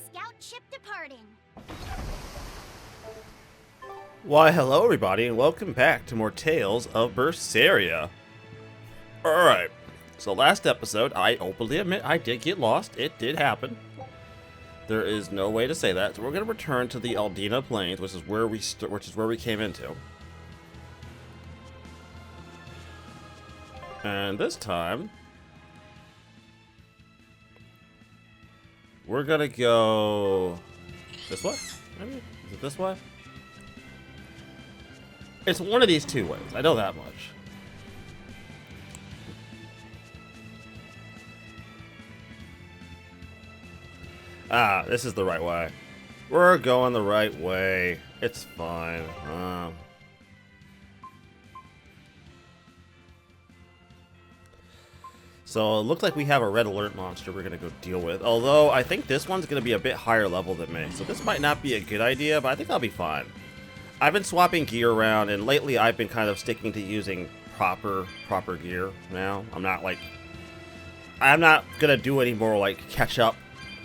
Scout ship departing. Why, hello everybody, and welcome back to more Tales of Berseria. Alright, so last episode, I openly admit I did get lost. It did happen. There is no way to say that. So we're going to return to the Aldina Plains, which is where we came into. And this time, we're going to go this way? Maybe? Is it this way? It's one of these two ways. I know that much. Ah, this is the right way. We're going the right way. It's fine. So it looks like we have a red alert monster we're going to go deal with. Although, I think this one's going to be a bit higher level than me. So this might not be a good idea, but I think I'll be fine. I've been swapping gear around, and lately I've been kind of sticking to using proper gear now. I'm not going to do any more, like, catch up,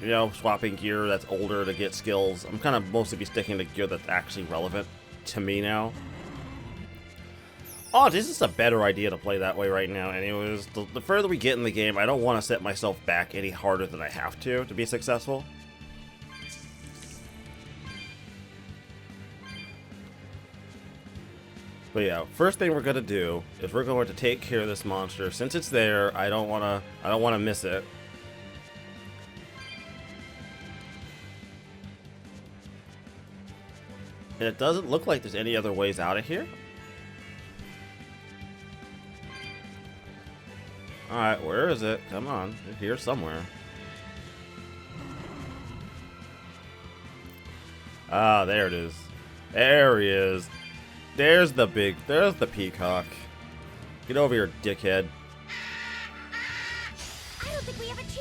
you know, swapping gear that's older to get skills. I'm kind of mostly be sticking to gear that's actually relevant to me now. Oh, this is a better idea to play that way right now. Anyways, the further we get in the game, I don't want to set myself back any harder than I have to be successful. But yeah, first thing we're gonna do is we're going to take care of this monster. Since it's there, I don't wanna miss it. And it doesn't look like there's any other ways out of here. Alright, where is it? Come on, it's here somewhere. Ah, there it is. There he is. There's the peacock. Get over here, dickhead. I don't think we have a chance.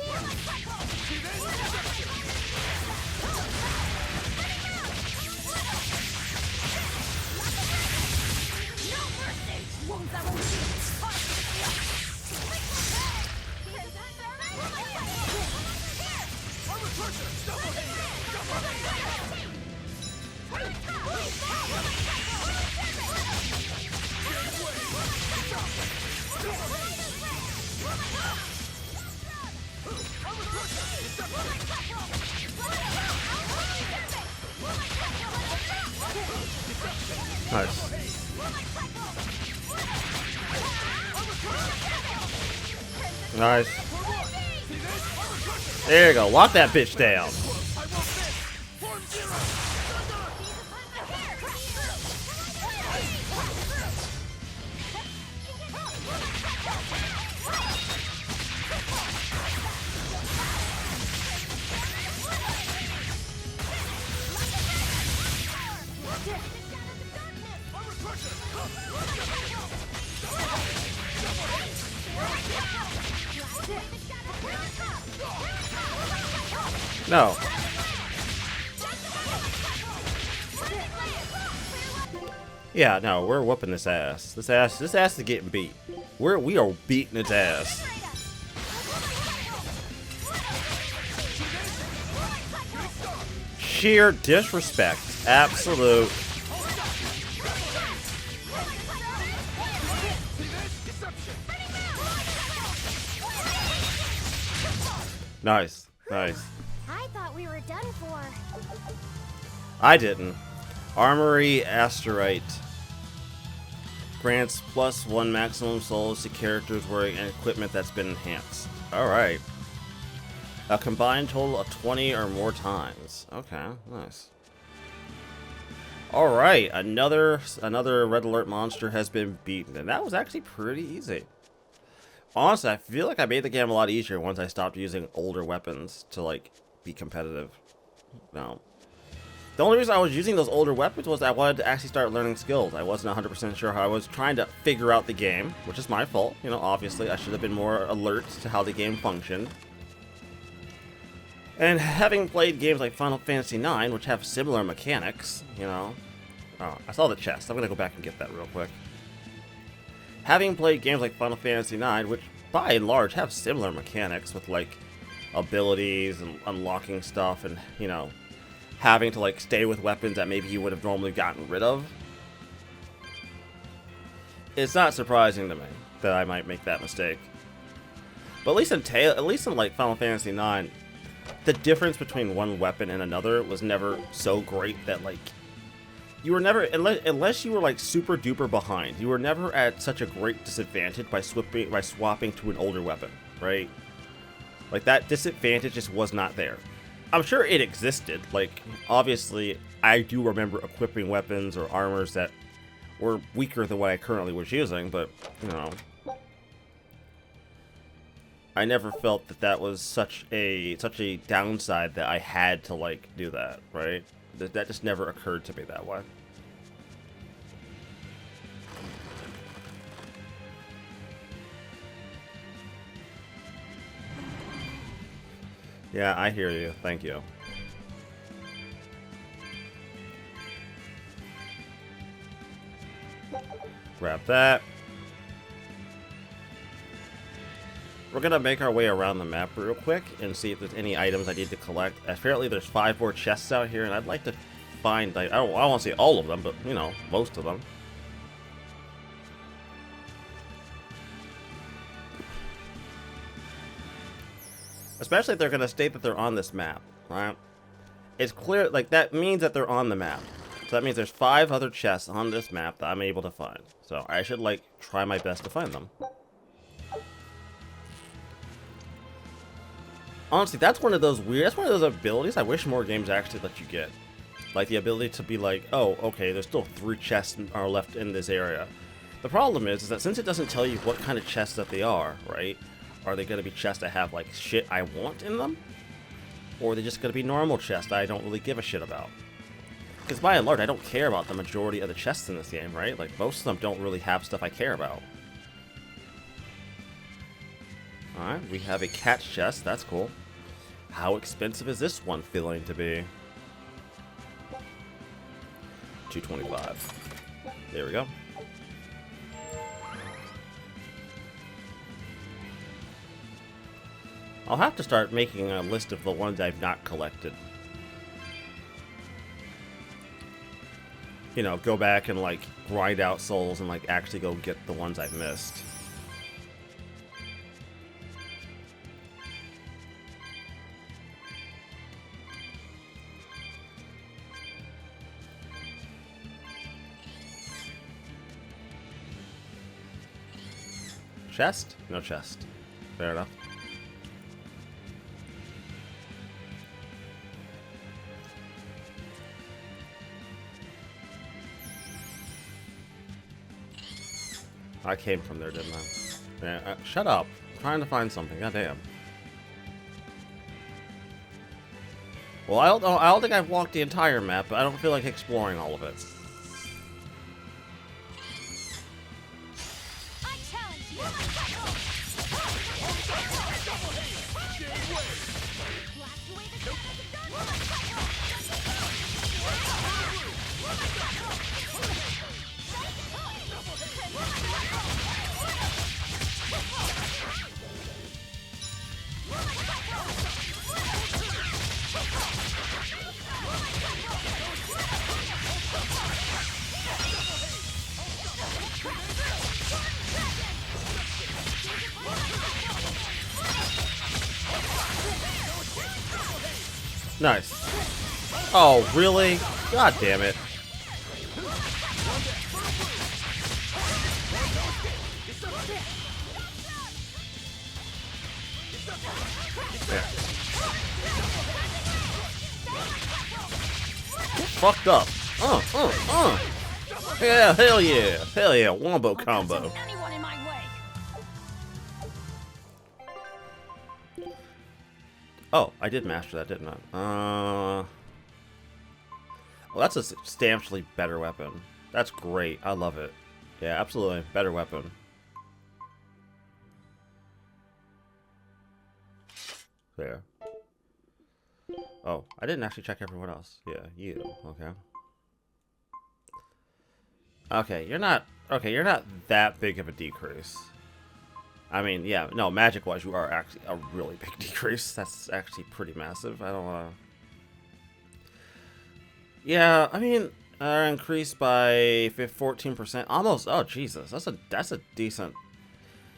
No mercy. Won't that won't Nice. Nice. There you go. Lock that bitch down. No. Yeah, no, we're whooping this ass. This ass is getting beat. We are beating its ass. Sheer disrespect. Absolute. Nice. Nice. I thought we were done for. I didn't. Armory Asterite grants +1 maximum souls to characters wearing equipment that's been enhanced. Alright. A combined total of 20 or more times. Okay, nice. Alright, another red alert monster has been beaten, and that was actually pretty easy. Honestly, I feel like I made the game a lot easier once I stopped using older weapons to, like, be competitive. No. The only reason I was using those older weapons was I wanted to actually start learning skills. I wasn't 100% sure how I was trying to figure out the game, which is my fault. You know, obviously, I should have been more alert to how the game functioned. And having played games like Final Fantasy IX, which have similar mechanics, you know... Oh, I saw the chest. I'm gonna go back and get that real quick. Having played games like Final Fantasy IX, which by and large have similar mechanics with, like, abilities and unlocking stuff and, you know, having to, like, stay with weapons that maybe you would have normally gotten rid of. It's not surprising to me that I might make that mistake. But at least in like Final Fantasy IX, the difference between one weapon and another was never so great that, like, you were never, unless you were like super duper behind, you were never at such a great disadvantage by swapping to an older weapon, right? Like, that disadvantage just was not there. I'm sure it existed. Like, obviously, I do remember equipping weapons or armors that were weaker than what I currently was using, but, you know, I never felt that that was such a downside that I had to, like, do that, right? That just never occurred to me that way. Yeah, I hear you. Thank you. Grab that. We're gonna make our way around the map real quick and see if there's any items I need to collect. Apparently there's 5 more chests out here, and I'd like to find, like, I don't want to see all of them, but, you know, most of them. Especially if they're gonna state that they're on this map, right? It's clear, like, that means that they're on the map. So that means there's 5 other chests on this map that I'm able to find. So I should, like, try my best to find them. Honestly, that's one of those abilities I wish more games actually let you get. Like, the ability to be like, oh, okay, there's still 3 chests are left in this area. The problem is that since it doesn't tell you what kind of chests that they are, right? Are they going to be chests that have, like, shit I want in them? Or are they just going to be normal chests that I don't really give a shit about? Because by and large, I don't care about the majority of the chests in this game, right? Like, most of them don't really have stuff I care about. Alright, we have a cat's chest. That's cool. How expensive is this one feeling to be? $225. There we go. I'll have to start making a list of the ones I've not collected. You know, go back and, like, grind out souls and, like, actually go get the ones I've missed. Chest? No chest. Fair enough. I came from there, didn't I? Yeah, shut up. I'm trying to find something. Goddamn. Well, I don't think I've walked the entire map, but I don't feel like exploring all of it. I challenge you. Blast away the shadows of darkness. Nice. Oh, really? God damn it. Yeah. Get fucked up. Yeah, hell yeah. Hell yeah, wombo combo. Anyone in my way. Oh, I did master that, didn't I? Well, that's a substantially better weapon. That's great. I love it. Yeah, absolutely. Better weapon. There. Oh, I didn't actually check everyone else. Yeah, you. Okay. Okay, you're not that big of a decrease. I mean, yeah, no, magic-wise, you are actually a really big decrease. That's actually pretty massive. I don't want to... Yeah, I mean, increased by 14%. Almost, oh, Jesus. That's a decent...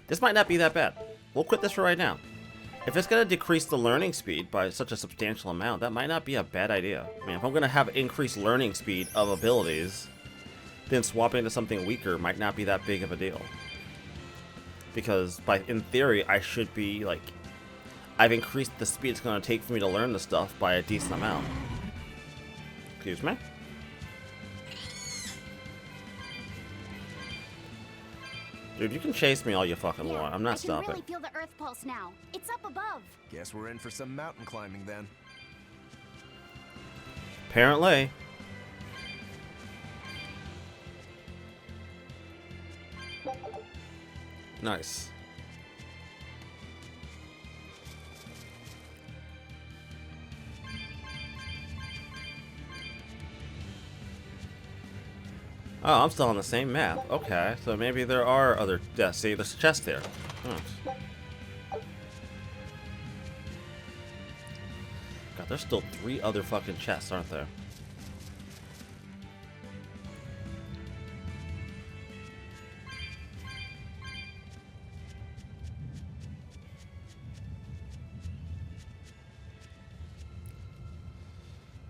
This might not be that bad. We'll quit this for right now. If it's going to decrease the learning speed by such a substantial amount, that might not be a bad idea. I mean, if I'm going to have increased learning speed of abilities, then swapping to something weaker might not be that big of a deal. Because, in theory, I should be, like... I've increased the speed it's going to take for me to learn the stuff by a decent amount. Excuse me? Dude, you can chase me all you fucking want. I'm not stopping. I can really feel the earth pulse now. It's up above. Guess we're in for some mountain climbing then. Apparently. Nice. Oh, I'm still on the same map. Okay, so maybe there are other... Yeah, see, there's a chest there. God, there's still 3 other fucking chests, aren't there?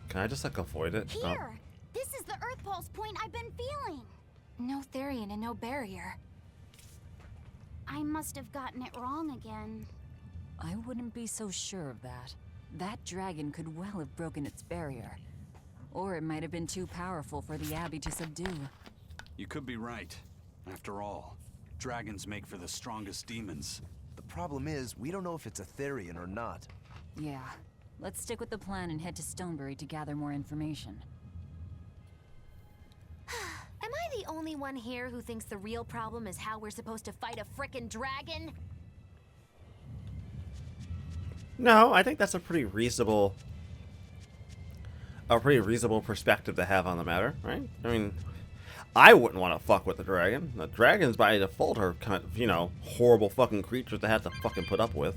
Can I just, like, avoid it? Here! Oh. This is the earth pulse point I've been feeling. No Therian and no barrier. I must have gotten it wrong again. I wouldn't be so sure of that. That dragon could well have broken its barrier. Or it might have been too powerful for the Abbey to subdue. You could be right. After all, dragons make for the strongest demons. The problem is, we don't know if it's a Therian or not. Yeah. Let's stick with the plan and head to Stonebury to gather more information. Am I the only one here who thinks the real problem is how we're supposed to fight a frickin' dragon? No, I think that's a pretty reasonable perspective to have on the matter, right? I mean, I wouldn't want to fuck with the dragon. The dragons by default are kind of, you know, horrible fucking creatures to have to fucking put up with.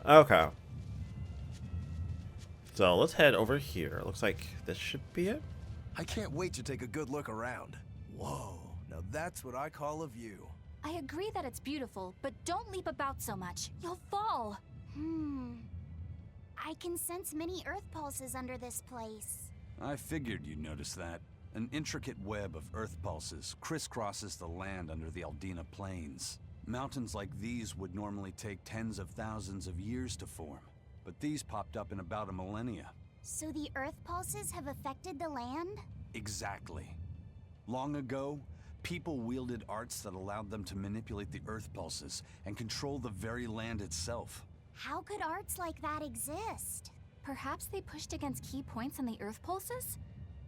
Okay. So let's head over here. Looks like this should be it. I can't wait to take a good look around. Whoa, now that's what I call a view. I agree that it's beautiful, but don't leap about so much. You'll fall. I can sense many earth pulses under this place. I figured you'd notice that. An intricate web of earth pulses crisscrosses the land under the Aldina Plains. Mountains like these would normally take tens of thousands of years to form, but these popped up in about a millennia. So the earth pulses have affected the land? Exactly. Long ago, people wielded arts that allowed them to manipulate the earth pulses and control the very land itself. How could arts like that exist? Perhaps they pushed against key points on the earth pulses?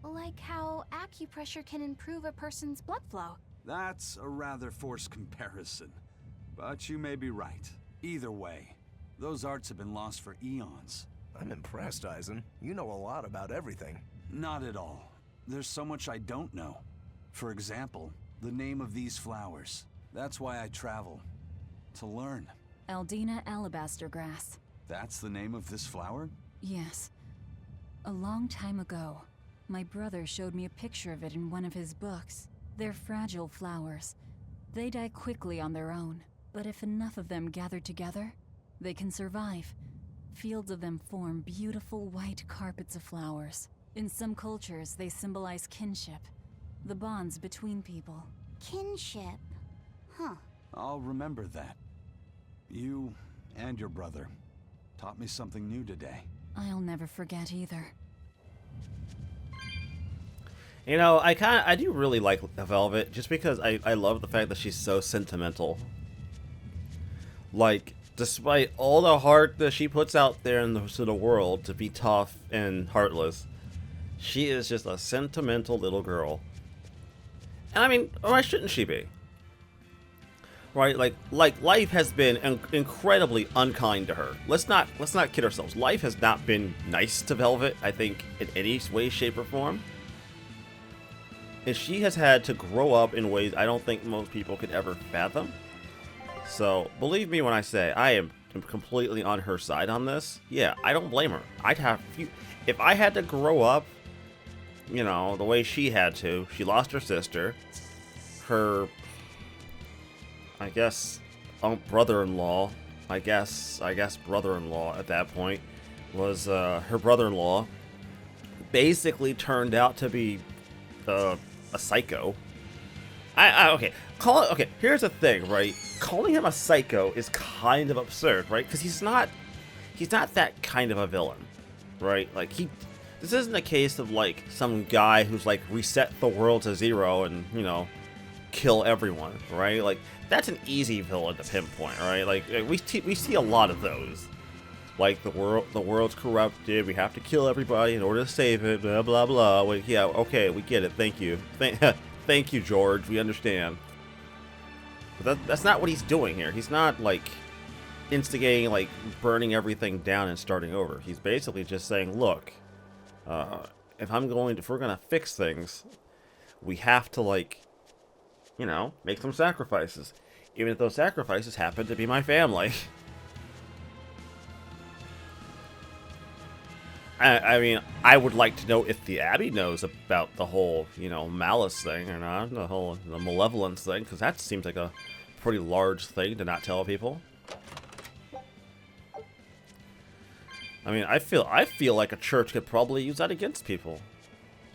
Like how acupressure can improve a person's blood flow. That's a rather forced comparison, but you may be right. Either way, those arts have been lost for eons. I'm impressed, Eisen. You know a lot about everything. Not at all. There's so much I don't know. For example, the name of these flowers. That's why I travel. To learn. Aldina alabaster grass. That's the name of this flower? Yes. A long time ago, my brother showed me a picture of it in one of his books. They're fragile flowers. They die quickly on their own, but if enough of them gather together, they can survive. Fields of them form beautiful white carpets of flowers. In some cultures, they symbolize kinship, the bonds between people. Kinship. Huh. I'll remember that. You and your brother taught me something new today. I'll never forget either. You know, I do really like Velvet, just because I love the fact that she's so sentimental. Like, despite all the heart that she puts out there into the world to be tough and heartless, she is just a sentimental little girl. And I mean, why shouldn't she be? Right? Like life has been incredibly unkind to her. Let's not kid ourselves. Life has not been nice to Velvet, I think, in any way, shape, or form. And she has had to grow up in ways I don't think most people could ever fathom. So, believe me when I say I am completely on her side on this. Yeah, I don't blame her. If I had to grow up, you know, the way she had to. She lost her sister. Her, I guess, brother-in-law. I guess brother-in-law at that point was her brother-in-law. Basically turned out to be a psycho. Okay. Okay, here's the thing, right? Calling him a psycho is kind of absurd, right? Because he's not that kind of a villain, right? Like, this isn't a case of, like, some guy who's, like, reset the world to zero and, you know, kill everyone, right? Like, that's an easy villain to pinpoint, right? Like, we see a lot of those. Like, the world's corrupted, we have to kill everybody in order to save it, blah, blah, blah. Well, yeah, okay, we get it, thank you. Thank you, George, we understand. But that's not what he's doing here. He's not, like, instigating, like, burning everything down and starting over. He's basically just saying, look, if we're gonna fix things, we have to, like, you know, make some sacrifices. Even if those sacrifices happen to be my family. I mean, I would like to know if the Abbey knows about the whole, you know, malice thing or not, the malevolence thing, because that seems like a pretty large thing to not tell people. I mean, I feel like a church could probably use that against people,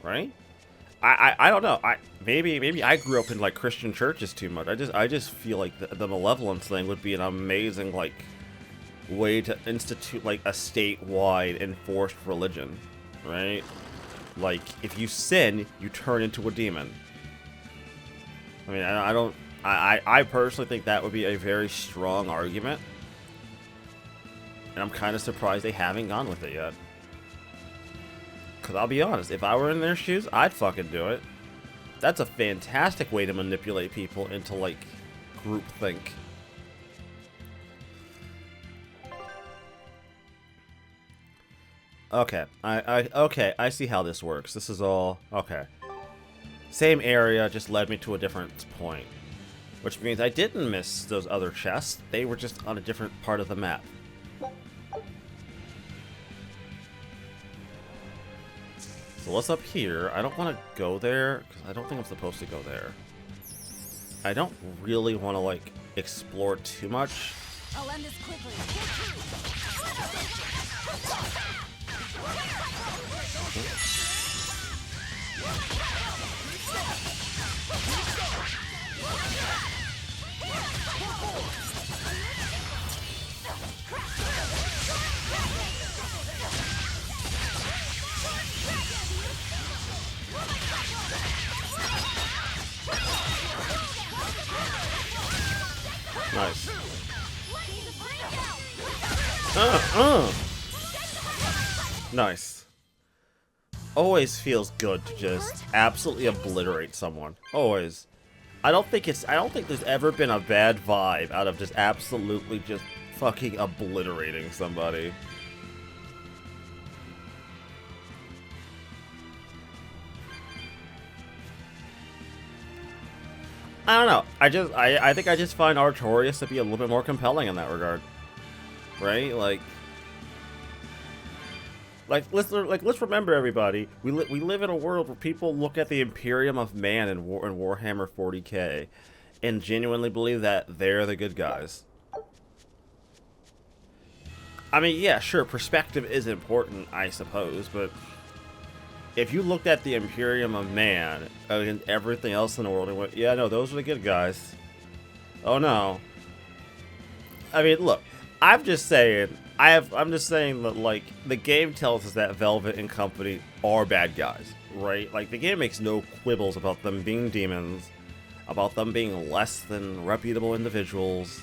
right? I don't know. Maybe I grew up in, like, Christian churches too much. I just feel like the malevolence thing would be an amazing, like, way to institute, like, a statewide enforced religion, right? Like, if you sin, you turn into a demon. I mean, I personally think that would be a very strong argument, and I'm kind of surprised they haven't gone with it yet. Because I'll be honest, if I were in their shoes, I'd fucking do it. That's a fantastic way to manipulate people into, like, groupthink. Okay, okay, I see how this works. This is all, okay. Same area, just led me to a different point. Which means I didn't miss those other chests. They were just on a different part of the map. So what's up here? I don't want to go there, because I don't think I'm supposed to go there. I don't really want to, like, explore too much. I'll end this quickly. Nice. Nice. Always feels good to just absolutely obliterate someone. Always. I don't think there's ever been a bad vibe out of just absolutely just fucking obliterating somebody. I don't know. I think I just find Artorias to be a little bit more compelling in that regard. Right? Like let's remember, everybody, we live in a world where people look at the Imperium of Man in Warhammer 40k and genuinely believe that they're the good guys. I mean, yeah, sure, perspective is important, I suppose, but if you looked at the Imperium of Man and everything else in the world and went, yeah, no, those are the good guys. Oh no. I mean, look, I'm just saying that, like, the game tells us that Velvet and company are bad guys, right? Like, the game makes no quibbles about them being demons, about them being less than reputable individuals.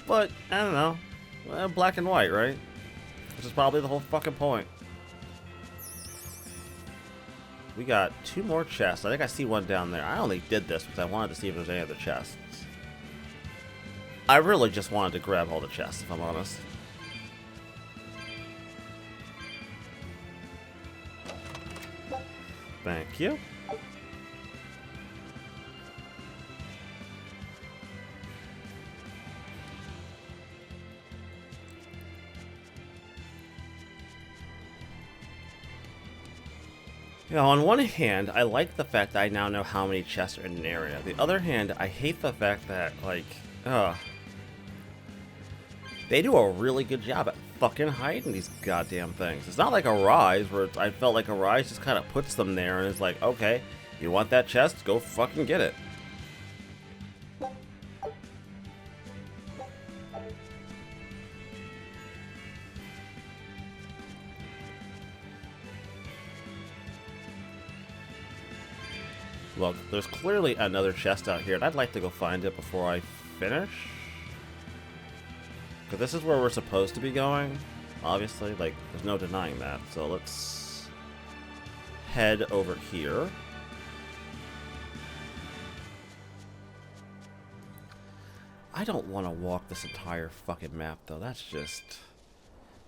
But, I don't know, black and white, right? Which is probably the whole fucking point. We got 2 more chests. I think I see one down there. I only did this because I wanted to see if there's any other chests. I really just wanted to grab all the chests, if I'm honest. Thank you. You know, on one hand, I like the fact that I now know how many chests are in an area. The other hand, I hate the fact that, like, they do a really good job at fucking hiding these goddamn things. It's not like a Rise, where I felt like a Rise just kind of puts them there and is like, okay, you want that chest? Go fucking get it. Look, there's clearly another chest out here, and I'd like to go find it before I finish. Because this is where we're supposed to be going, obviously. Like, there's no denying that. So let's head over here. I don't want to walk this entire fucking map, though. That's just...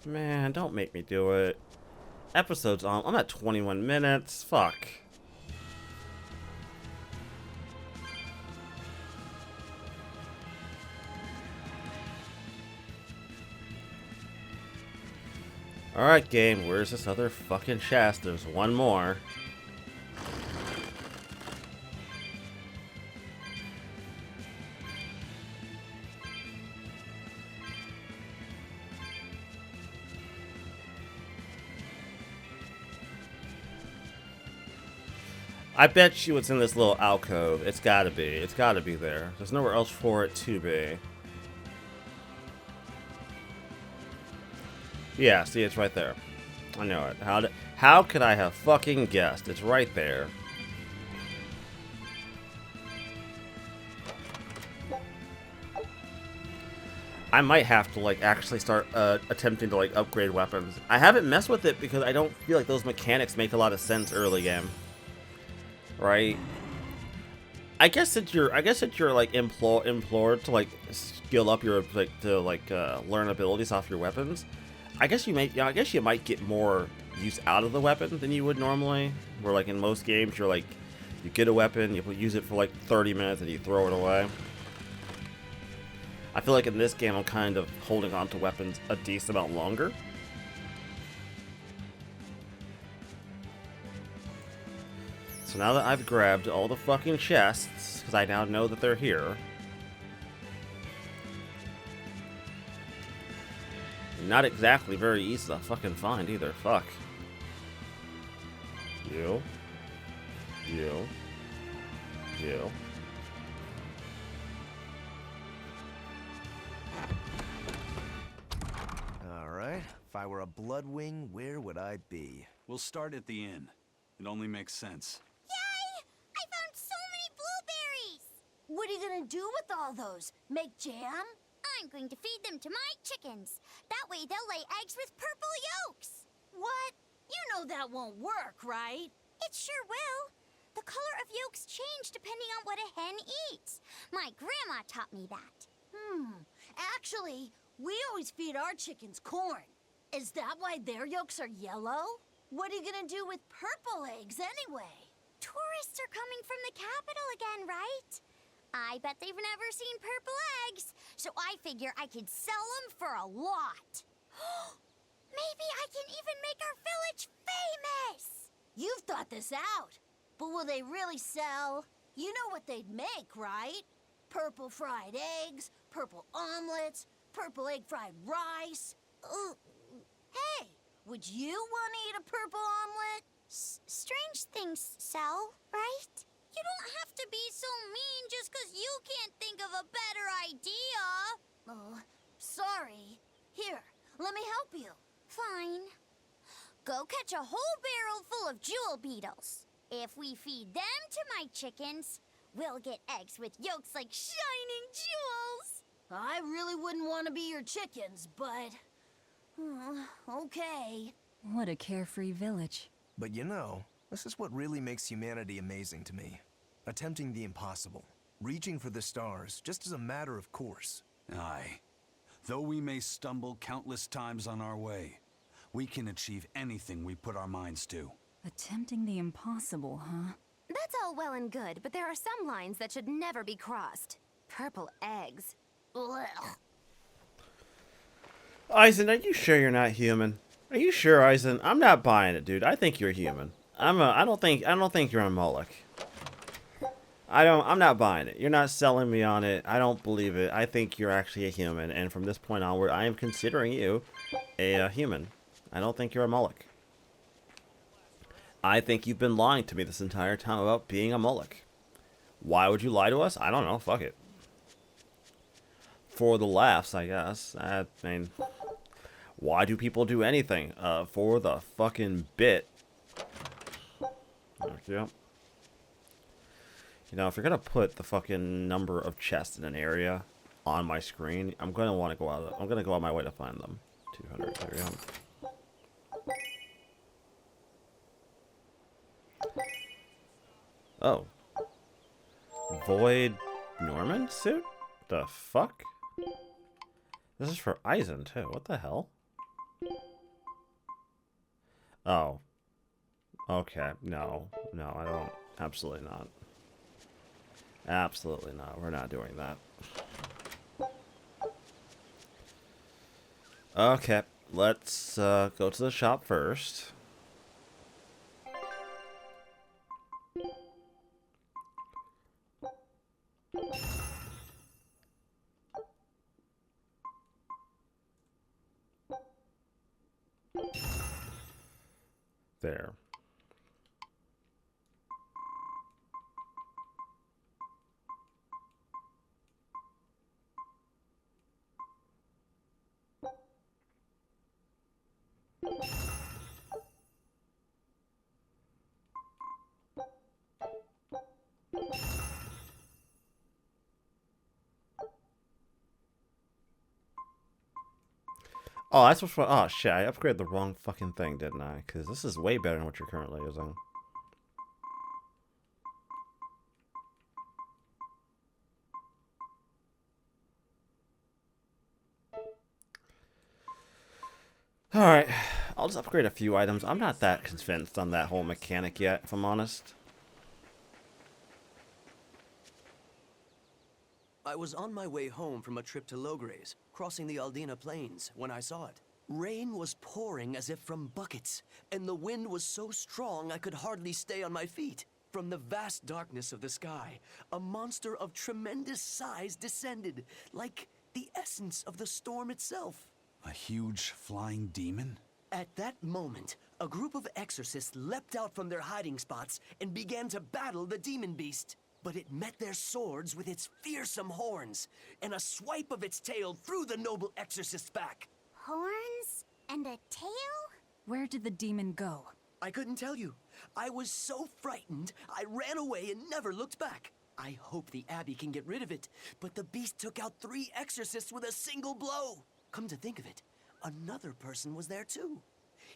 Man, don't make me do it. Episode's on. I'm at 21 minutes. Fuck. Alright, game, where's this other fucking chest? There's one more. I bet you it's in this little alcove. It's gotta be. It's gotta be there. There's nowhere else for it to be. Yeah, see, it's right there. I know it. How could I have fucking guessed? It's right there. I might have to, like, actually start attempting to, like, upgrade weapons. I haven't messed with it because I don't feel like those mechanics make a lot of sense early game. Right? I guess that you're like implored to, like, skill up your, like, to, like, learn abilities off your weapons. I guess you might get more use out of the weapon than you would normally. Where, like, in most games, you're like, you get a weapon, you use it for like 30 minutes, and you throw it away. I feel like in this game, I'm kind of holding on to weapons a decent amount longer. So now that I've grabbed all the fucking chests, because I now know that they're here. Not exactly very easy to fucking find either. Fuck. You. Alright, if I were a Bloodwing, where would I be? We'll start at the inn. It only makes sense. Yay! I found so many blueberries! What are you gonna do with all those? Make jam? I'm going to feed them to my chickens. That way they'll lay eggs with purple yolks. What? You know that won't work, right? It sure will. The color of yolks change depending on what a hen eats. My grandma taught me that. Actually, we always feed our chickens corn. Is that why their yolks are yellow? What are you gonna do with purple eggs anyway? Tourists are coming from the capital again, right? I bet they've never seen purple eggs, so I figure I could sell them for a lot. Maybe I can even make our village famous! You've thought this out. But will they really sell? You know what they'd make, right? Purple fried eggs, purple omelets, purple egg fried rice. Hey, would you want to eat a purple omelet? Strange things sell, right? You don't have to be so mean just 'cause you can't think of a better idea. Oh, sorry. Here, let me help you. Fine. Go catch a whole barrel full of jewel beetles. If we feed them to my chickens, we'll get eggs with yolks like shining jewels. I really wouldn't want to be your chickens, but... okay. What a carefree village. But you know, this is what really makes humanity amazing to me. Attempting the impossible. Reaching for the stars, just as a matter of course. Aye. Though we may stumble countless times on our way, we can achieve anything we put our minds to. Attempting the impossible, huh? That's all well and good, but there are some lines that should never be crossed. Purple eggs. Blech. Eisen, are you sure you're not human? Are you sure, Eisen? I'm not buying it, dude. I think you're human. I don't think you're a Moloch. I'm not buying it. You're not selling me on it. I don't believe it. I think you're actually a human, and from this point onward, I am considering you a human. I don't think you're a Moloch. I think you've been lying to me this entire time about being a Moloch. Why would you lie to us? I don't know. Fuck it. For the laughs, I guess. I mean, why do people do anything? For the fucking bit. Yeah. You know, if you're gonna put the fucking number of chests in an area on my screen, I'm gonna want to go out. I'm gonna go out my way to find them. 200. There we go. Oh. Void Norman suit? The fuck? This is for Eisen, too. What the hell? Oh. Okay. No. No, I don't. Absolutely not. Absolutely not. We're not doing that. Okay. Let's go to the shop first. There. Oh, that's what's fun. Oh, shit. I upgraded the wrong fucking thing, didn't I? Because this is way better than what you're currently using. Alright. I'll just upgrade a few items. I'm not that convinced on that whole mechanic yet, if I'm honest. I was on my way home from a trip to Logres, crossing the Aldina Plains, when I saw it. Rain was pouring as if from buckets, and the wind was so strong I could hardly stay on my feet. From the vast darkness of the sky, a monster of tremendous size descended, like the essence of the storm itself. A huge flying demon? At that moment, a group of exorcists leapt out from their hiding spots and began to battle the demon beast. But it met their swords with its fearsome horns, and a swipe of its tail threw the noble exorcist's back. Horns and a tail? Where did the demon go? I couldn't tell you. I was so frightened, I ran away and never looked back. I hope the Abbey can get rid of it, but the beast took out 3 exorcists with a single blow. Come to think of it, another person was there too.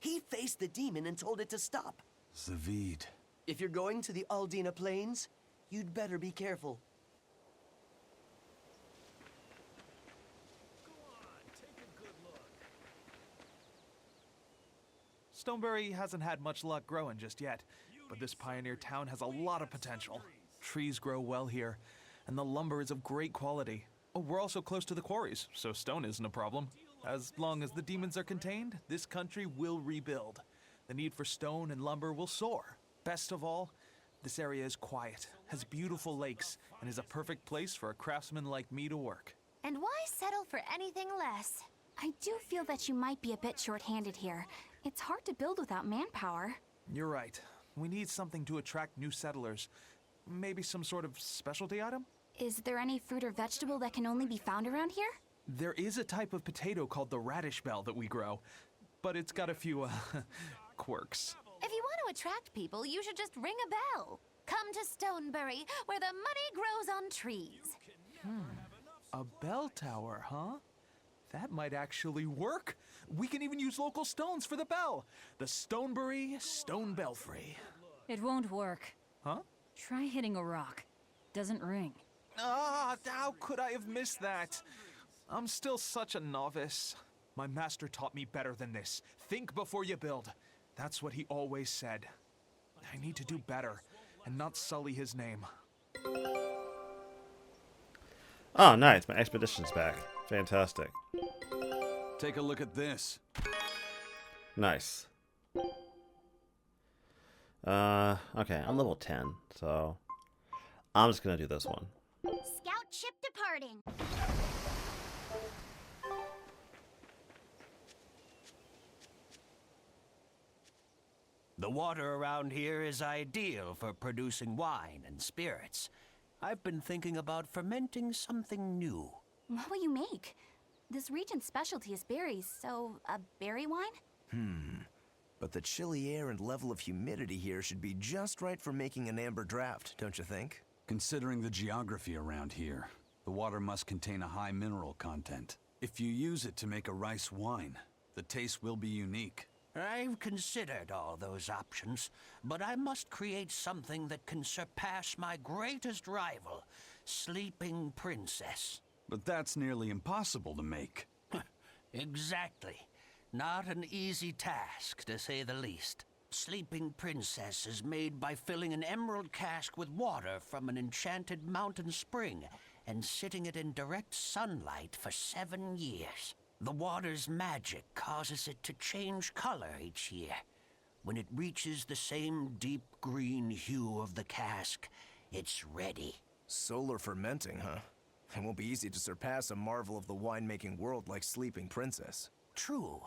He faced the demon and told it to stop. Zavid. If you're going to the Aldina Plains, you'd better be careful. Stonebury hasn't had much luck growing just yet, but this pioneer town has a lot of potential. Trees grow well here, and the lumber is of great quality. Oh, we're also close to the quarries, so stone isn't a problem. As long as the demons are contained, this country will rebuild. The need for stone and lumber will soar. Best of all, this area is quiet, has beautiful lakes, and is a perfect place for a craftsman like me to work. And why settle for anything less? I do feel that you might be a bit short-handed here. It's hard to build without manpower. You're right. We need something to attract new settlers. Maybe some sort of specialty item? Is there any fruit or vegetable that can only be found around here? There is a type of potato called the radish bell that we grow, but it's got a few, quirks. If you want to attract people, you should just ring a bell. Come to Stonebury, where the money grows on trees. A bell tower, huh? That might actually work. We can even use local stones for the bell. The Stonebury Stone Belfry. It won't work. Huh? Try hitting a rock. Doesn't ring. Ah, how could I have missed that? I'm still such a novice. My master taught me better than this. Think before you build. That's what he always said. I need to do better and not sully his name. Oh, nice. My expedition's back. Fantastic. Take a look at this. Nice. Okay, I'm level 10, so I'm just gonna do this one. Scout ship departing. The water around here is ideal for producing wine and spirits. I've been thinking about fermenting something new. What will you make? This region's specialty is berries, so a berry wine? But the chilly air and level of humidity here should be just right for making an amber draft, don't you think? Considering the geography around here, the water must contain a high mineral content. If you use it to make a rice wine, the taste will be unique. I've considered all those options, but I must create something that can surpass my greatest rival, Sleeping Princess. But that's nearly impossible to make. Exactly. Not an easy task, to say the least. Sleeping Princess is made by filling an emerald cask with water from an enchanted mountain spring and sitting it in direct sunlight for 7 years. The water's magic causes it to change color each year. When it reaches the same deep green hue of the cask, it's ready. Solar fermenting, huh? It won't be easy to surpass a marvel of the winemaking world like Sleeping Princess. True,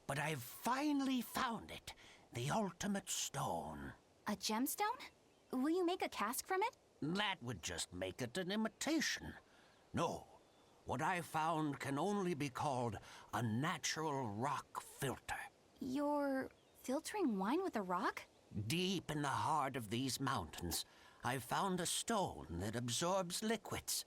but I've finally found it. The ultimate stone. A gemstone? Will you make a cask from it? That would just make it an imitation. No, what I found can only be called a natural rock filter. You're filtering wine with a rock? Deep in the heart of these mountains, I found a stone that absorbs liquids.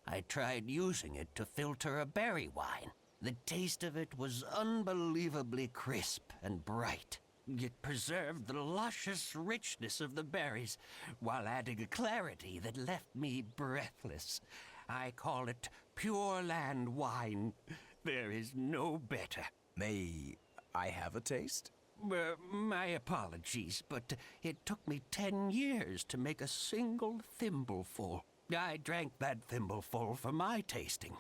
I tried using it to filter a berry wine. The taste of it was unbelievably crisp and bright. It preserved the luscious richness of the berries while adding a clarity that left me breathless. I call it Pure Land wine. There is no better. May I have a taste? My apologies, but it took me 10 years to make a single thimbleful. I drank that thimbleful for my tasting.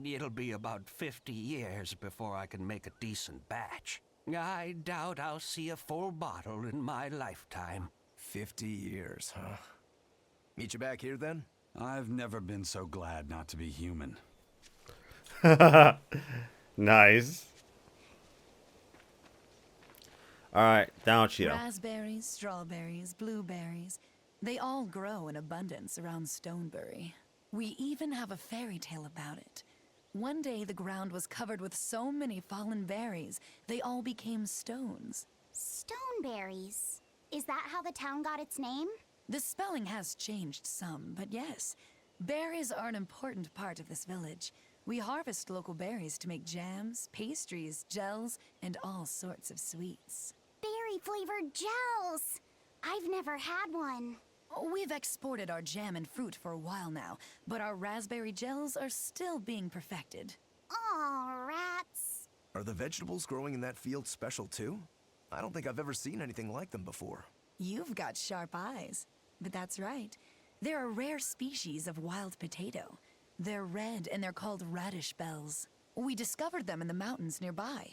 It'll be about 50 years before I can make a decent batch. I doubt I'll see a full bottle in my lifetime. 50 years, huh? Meet you back here then? I've never been so glad not to be human. Nice. Alright, down Cheeto. Raspberries, strawberries, blueberries. They all grow in abundance around Stonebury. We even have a fairy tale about it. One day the ground was covered with so many fallen berries, they all became stones. Stoneberries. Is that how the town got its name? The spelling has changed some, but yes. Berries are an important part of this village. We harvest local berries to make jams, pastries, gels, and all sorts of sweets. Berry-flavored gels! I've never had one. We've exported our jam and fruit for a while now, but our raspberry gels are still being perfected. Aw, rats. Are the vegetables growing in that field special too? I don't think I've ever seen anything like them before. You've got sharp eyes. But that's right. They're a rare species of wild potato. They're red and they're called radish bells. We discovered them in the mountains nearby.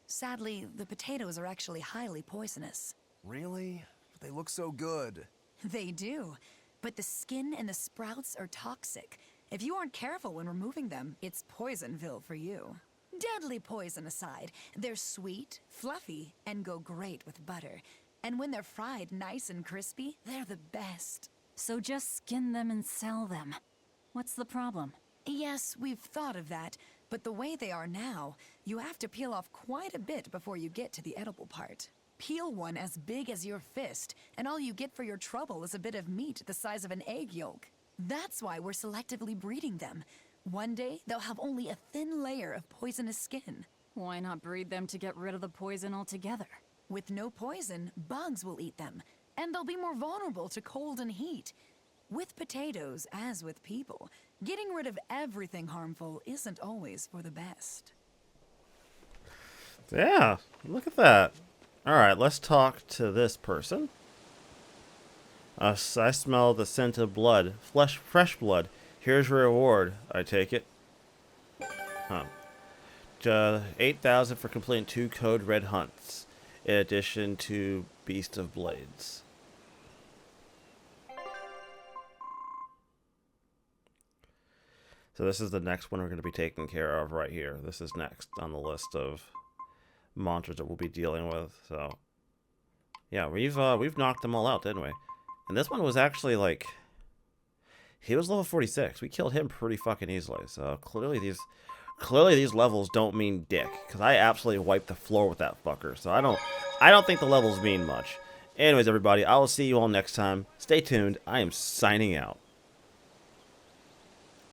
Sadly, the potatoes are actually highly poisonous. Really? They look so good. They do. But the skin and the sprouts are toxic. If you aren't careful when removing them, it's Poisonville for you. Deadly poison aside, they're sweet, fluffy, and go great with butter. And when they're fried nice and crispy, they're the best. So just skin them and sell them. What's the problem? Yes, we've thought of that, but the way they are now, you have to peel off quite a bit before you get to the edible part. Peel one as big as your fist, and all you get for your trouble is a bit of meat the size of an egg yolk. That's why we're selectively breeding them. One day, they'll have only a thin layer of poisonous skin. Why not breed them to get rid of the poison altogether? With no poison, bugs will eat them, and they'll be more vulnerable to cold and heat. With potatoes, as with people, getting rid of everything harmful isn't always for the best. Yeah, look at that. Alright, let's talk to this person. I smell the scent of blood. Fresh blood. Here's your reward. I take it. Huh. 8,000 for completing 2 code red hunts, in addition to Beast of Blades. So this is the next one we're going to be taking care of right here. This is next on the list of monsters that we'll be dealing with. So yeah, we've knocked them all out, didn't we? And this one was actually like, he was level 46. We killed him pretty fucking easily. So clearly these levels don't mean dick, because I absolutely wiped the floor with that fucker. So I don't think the levels mean much. Anyways, everybody, I will see you all next time. Stay tuned. I am signing out.